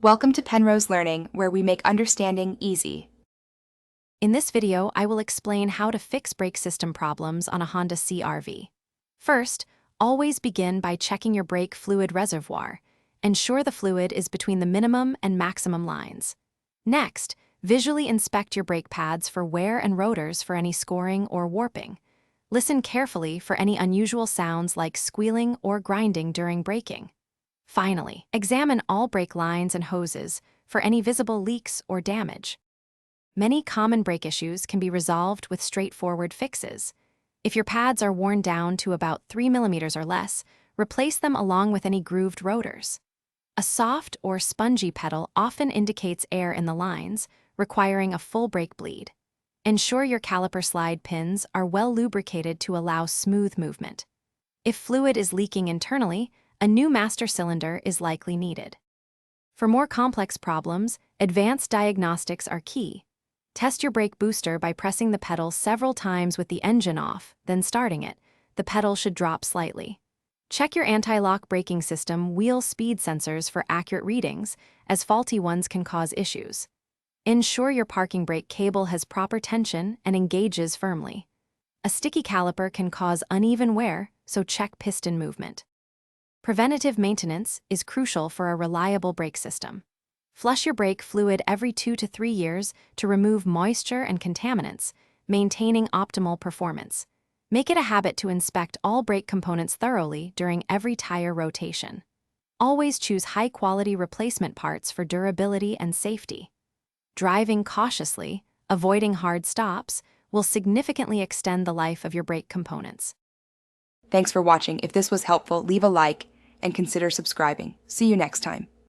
Welcome to Penrose Learning, where we make understanding easy. In this video, I will explain how to fix brake system problems on a Honda CR-V. First, always begin by checking your brake fluid reservoir. Ensure the fluid is between the minimum and maximum lines. Next, visually inspect your brake pads for wear and rotors for any scoring or warping. Listen carefully for any unusual sounds like squealing or grinding during braking. Finally, examine all brake lines and hoses for any visible leaks or damage. Many common brake issues can be resolved with straightforward fixes. If your pads are worn down to about 3 millimeters or less, replace them along with any grooved rotors. A soft or spongy pedal often indicates air in the lines, requiring a full brake bleed. Ensure your caliper slide pins are well lubricated to allow smooth movement. If fluid is leaking internally, a new master cylinder is likely needed. For more complex problems, advanced diagnostics are key. Test your brake booster by pressing the pedal several times with the engine off, then starting it. The pedal should drop slightly. Check your anti-lock braking system wheel speed sensors for accurate readings, as faulty ones can cause issues. Ensure your parking brake cable has proper tension and engages firmly. A sticky caliper can cause uneven wear, so check piston movement. Preventative maintenance is crucial for a reliable brake system. Flush your brake fluid every 2 to 3 years to remove moisture and contaminants, maintaining optimal performance. Make it a habit to inspect all brake components thoroughly during every tire rotation. Always choose high-quality replacement parts for durability and safety. Driving cautiously, avoiding hard stops, will significantly extend the life of your brake components. Thanks for watching. If this was helpful, leave a like and consider subscribing. See you next time.